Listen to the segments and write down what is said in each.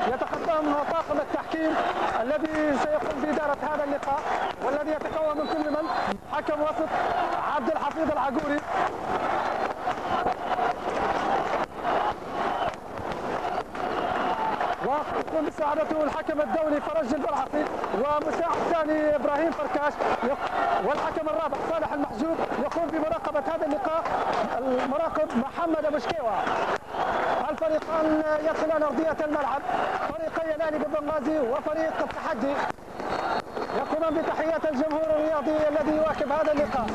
يتقدم طاقم التحكيم الذي سيقوم بإدارة هذا اللقاء، والذي يتكون من كل من حكم وسط عبد الحفيظ العقوري، ويقوم بمساعدته الحكم الدولي فرج البرعقي، ومساعد ثاني ابراهيم فركاش، والحكم الرابع صالح المحجوب يقوم بمراقبه هذا اللقاء المراقب محمد ابو شكيوه. الفريقان يدخلان ارضيه الملعب، فريقي الاهلي ببنغازي وفريق التحدي، يقومون بتحيات الجمهور الرياضي الذي يواكب هذا اللقاء.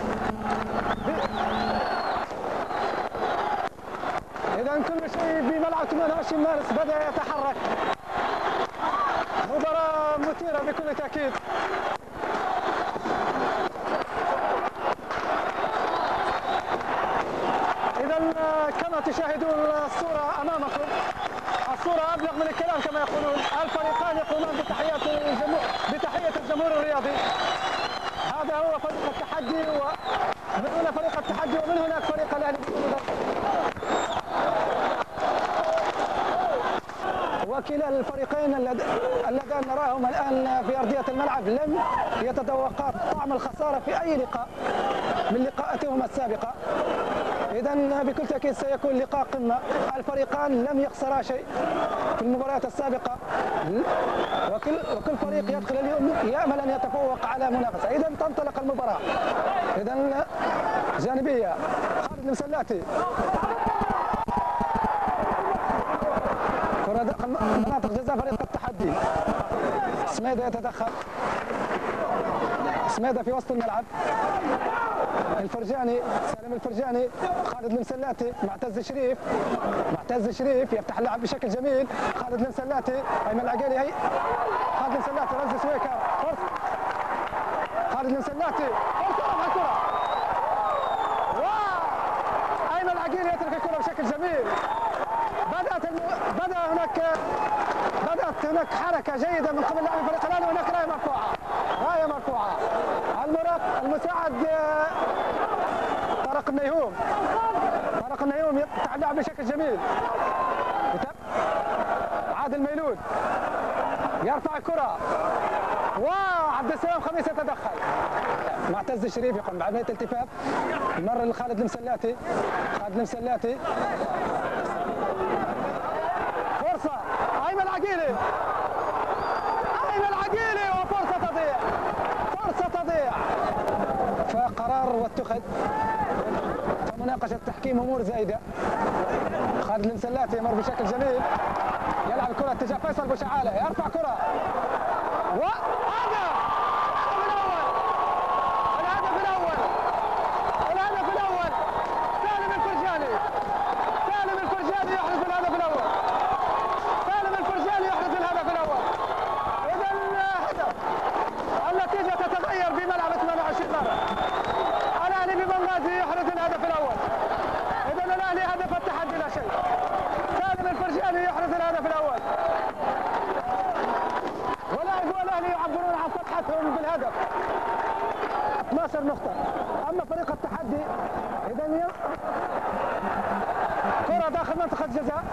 إذا كل شيء بملعب 28 مارس بدأ يتحرك. مباراة مثيرة بكل تأكيد. إذا كما تشاهدون الصورة أمامكم، الصورة أبلغ من الكلام كما يقولون. الفريقان يقومان بتحية الجمهور الرياضي. هذا هو فريق التحدي، ومن هنا فريق التحدي، ومن هناك فريق الأهلي. وكلا الفريقين اللذان نراهم الآن في أرضية الملعب لم يتذوقا طعم الخسارة في أي لقاء من لقاءاتهما السابقة. إذن بكل تأكيد سيكون لقاء قمة. الفريقان لم يخسرا شيء في المباريات السابقة، وكل فريق يدخل اليوم يأمل أن يتفوق على منافسة. إذن تنطلق المباراة. إذن جانبية خالد المسلاتي، كرة داخل مناطق جزاء فريق التحدي. سميدة يتدخل، سميدة في وسط الملعب، الفرجاني، سالم الفرجاني، خالد المسلاتي، معتز شريف، معتز شريف يفتح اللعب بشكل جميل، خالد المسلاتي، ايمن العقيلي، هي خالد المسلاتي، رمزي سويكر، فرصة خالد المسلاتي، فرصة رفع الكرة، ايمن العقيلي يترك الكرة بشكل جميل. بدأت هناك حركة جيدة من قبل لاعب الفريق الأهلي، وهناك راية مرفوعة، راية مرفوعة. المساعد طارق النيهوم، طارق النيهوم يفتح اللعب بشكل جميل. عادل ميلود يرفع الكرة، وعبد السلام خميس يتدخل. معتز الشريف يقوم بعملية التفاف، يمرر لخالد المسلاتي، خالد المسلاتي، فرصة أيمن العقيلي، أيمن العقيلي، وفرصة تضيع، فرصة تضيع. فقرار واتخذ مناقشة تحكيم أمور زايدة. خالد المسلاتي يمر بشكل جميل، يلعب الكرة اتجاه فيصل بوشعالة، يرفع كرة، وهذا الهدف الأول، الهدف الأول، سالم الفرجاني، سالم الفرجاني يحرز الهدف الأول، سالم الفرجاني يحرز الهدف الأول. إذا هدف، النتيجة تتغير بملعب 28 مرة. الأهلي ببنغازي يحرز الهدف الأول. إذا الأهلي هدف التحدي لا شيء. سالم الفرجاني يحرز الهدف الأول. ولاعبو الأهلي يعبرون عن فرحتهم بالهدف. 12 نقطة. أما فريق التحدي إذا كرة داخل منطقة الجزاء،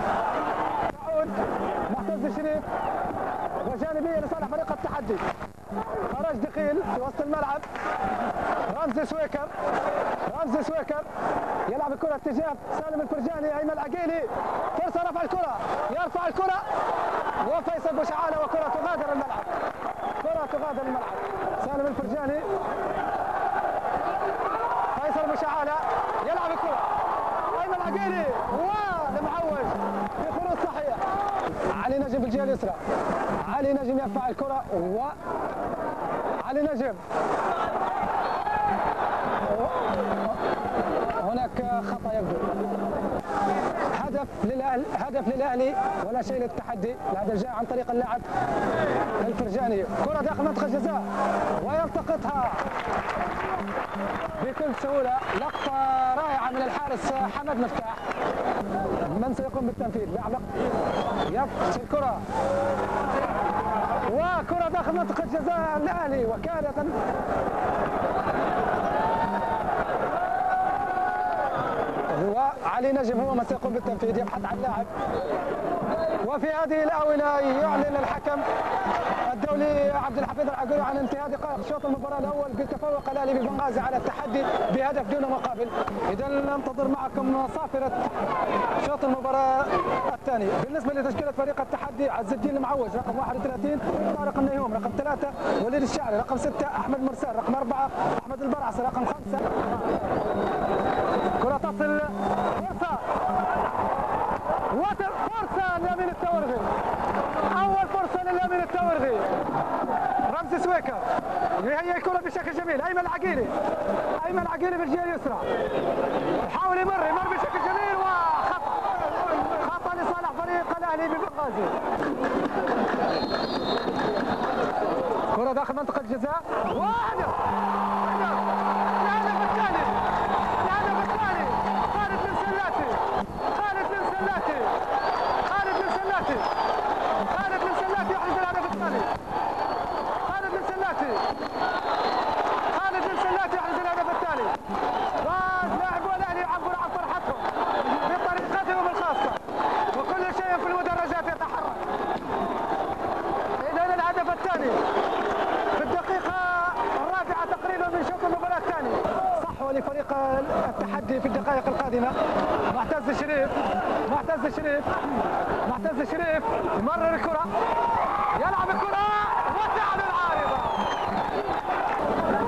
تعود معتز شريف، وجانبية لصالح فريق التحدي. خرج دخيل في وسط الملعب، رمزي سويكر، رمزي سويكر يلعب الكرة اتجاه سالم الفرجاني، ايمن العقيلي، فرصة رفع الكرة، يرفع الكرة، وفيصل بوشعالة، وكرة تغادر الملعب، كرة تغادر الملعب. سالم الفرجاني، فيصل بوشعالة يلعب الكرة، ايمن العقيلي، والمعوج في خروج صحيح. علي نجم بالجهة اليسرى، علي نجم يرفع الكرة، علي نجم، هناك خطأ يبدو. هدف للأهلي ولا شيء للتحدي. الهدف جاء عن طريق اللاعب الفرجاني. كرة داخل منطقة الجزاء ويلتقطها بكل سهولة. لقطة رائعة من الحارس حمد مفتاح. من سيقوم بالتنفيذ؟ لاعب يفصل الكرة، وكرة داخل منطقة جزاء الأهلي، وكانت وعلي نجم هو من سيقوم بالتنفيذ، يبحث عن لاعب. وفي هذه الآونة يعلن الحكم الدولي عبد الحفيظ العقيلي عن انتهاء دقائق شوط المباراة الأول بتفوق الأهلي ببنغازي على التحدي بهدف دون مقابل. إذا ننتظر معكم صافرة شوط المباراة الثاني. بالنسبة لتشكيلة فريق التحدي: عز الدين المعوج رقم 31، طارق النيوم رقم 3، وليد الشاعري رقم 6، أحمد مرسال رقم 4، أحمد البرعسي رقم 5. كرة تصل، فرصة لامين التورغي، أول فرصة للامين التورغي. رمزي سويكر يهيئ الكرة بشكل جميل، أيمن العقيلي، أيمن العقيلي بالجهة اليسرى يحاول يمر بشكل جميل، وخطأ لصالح فريق الأهلي ببنغازي. كرة داخل منطقة الجزاء، وهدف الهدف الثاني، الهدف الثاني. خالد بن سلاتي، خالد بن سلاتي، خالد بن سلاتي، خالد بن سلاتي يحرز الهدف الثاني. خالد بن سلاتي، خالد بن سلاتي يحرز الهدف الثاني. لاعبو الأهلي يعبر عن فرحتهم بطريقتهم الخاصة، وكل شيء في المدرجات يتحرك. إذا الهدف الثاني في الدقيقة الرابعة تقريبا من شوط المباراة الثاني. صحوة لفريق التحدي في الدقائق القادمة. معتز الشريف، معتز الشريف، معتز الشريف يمرر الكرة، يلعب الكرة وتعب العارضة،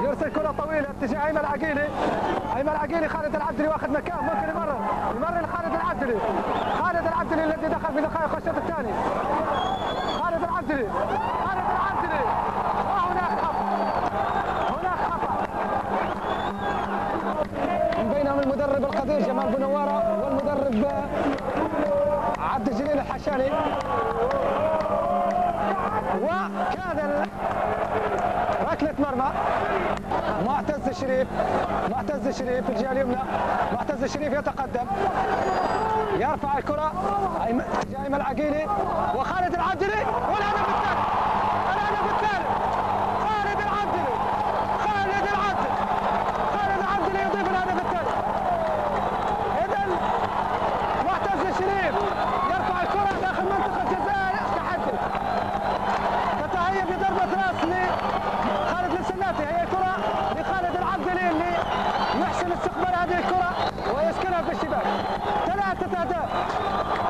يرسل كرة طويلة اتجاه أيمن العقيلي. أيمن العقيلي، خالد العبدلي واخذ مكان، ممكن يمرر لخالد العبدلي. خالد العبدلي الذي دخل في دقائق الشوط الثاني. خالد العبدلي، خالد العبدلي، وهناك خطأ، هناك خطأ من بينهم المدرب القدير جمال بنوارة والمدرب عبد الجليل الحشاني. وكان ركلة مرمى. معتز الشريف، معتز الشريف في الجهة اليمنى، معتز الشريف يتقدم، يرفع الكرة أيمن العقيلي وخالد العبدلي، والهدف الثالث، الهدف الثالث. خالد العبدلي، خالد العبدلي، خالد العبدلي يضيف الهدف الثالث. إذن معتز الشريف يرفع الكرة داخل منطقة جزاء التحدي، تتهيأ بضربة راس لخالد السلاتي. هي الكرة لخالد العبدلي اللي يحسن استقبال هذه الكرة ويسكنها في الشباك. 3 أهداف،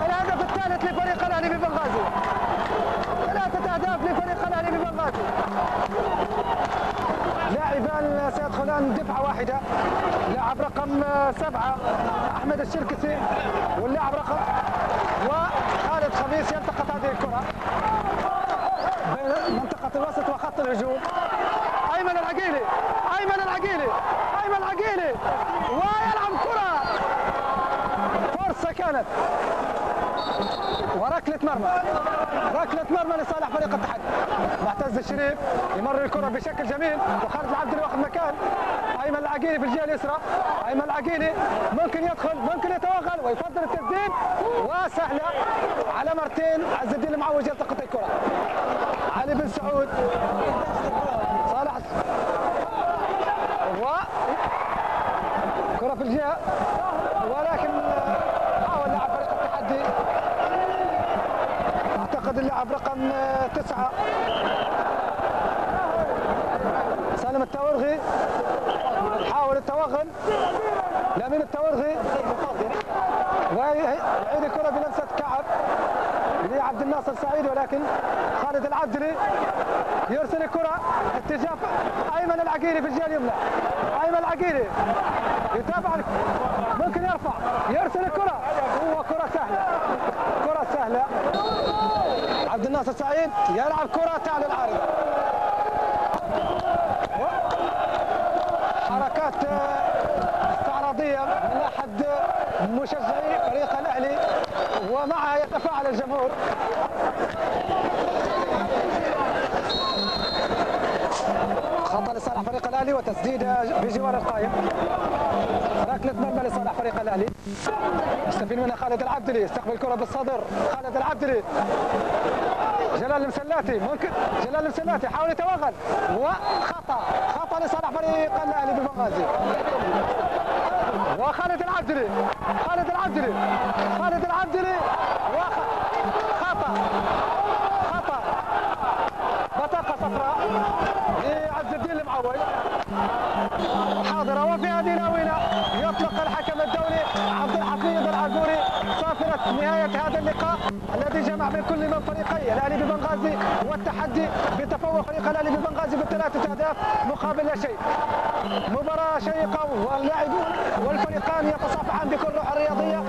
الهدف الثالث لفريق الأهلي ببنغازي، 3 أهداف لفريق الأهلي ببنغازي. لاعبان سيدخلان دفعة واحدة، لاعب رقم 7 أحمد الشركسي، واللاعب رقم وخالد خميس يلتقط هذه الكرة بين منطقة الوسط وخط الهجوم. أيمن العقيلي، أيمن العقيلي، أيمن العقيلي، ويلعب كرة، فرصة كانت، وركلة مرمى، ركلة مرمى لصالح فريق التحدي. معتز الشريف يمرر الكرة بشكل جميل، وخالد العبدلي واخذ مكان أيمن العقيلي في الجهة اليسرى. أيمن العقيلي ممكن يدخل، ممكن يتوغل ويفضل التسديد، وسهلة على مرتين. عز الدين المعوج يلتقط الكرة، علي بن سعود، صالح، كرة في الجهة، ولكن حاول لاعب فريق التحدي، اعتقد اللاعب رقم 9 سالم التورغي، حاول التوغل لامين التورغي، ويعيد الكرة بلمسة كعب لعبد الناصر سعيد، ولكن خالد العبدلي يرسل الكرة اتجاه أيمن العقيلي في الجهة اليمنى. أيمن العقيلي يتابع، ممكن يرفع، يرسل الكرة، هو كرة سهلة، كرة سهلة. عبد الناصر سعيد يلعب كرة تعلى العارضة، حركات استعراضية من أحد مشجعي فريق الأهلي، ومعها يتفاعل الجمهور. خطأ لصالح فريق الأهلي، وتسديد بجوار القائم. ركلة مرمى لصالح فريق الأهلي، يستفيد منها خالد العبدلي، يستقبل الكرة بالصدر. خالد العبدلي، جلال المسلاتي، ممكن جلال المسلاتي يحاول يتوغل، وخطأ، خطأ لصالح فريق الأهلي ببنغازي. وخالد العبدلي خالد العبدلي خالد العبدلي خطأ بطاقة صفراء لعز الدين المعوي حاضرة. وفي هذه الآونة يطلق الحكم الدولي عبد الحفيظ العقوري صافرة نهاية هذا اللقاء الذي جمع بين كل من فريقي الأهلي ببنغازي والتحدي بتفوق فريق الأهلي ببنغازي ب3 أهداف مقابل لا شيء. مباراة شيقة واللاعبون والفريقان يتصافحان بكل روح رياضية.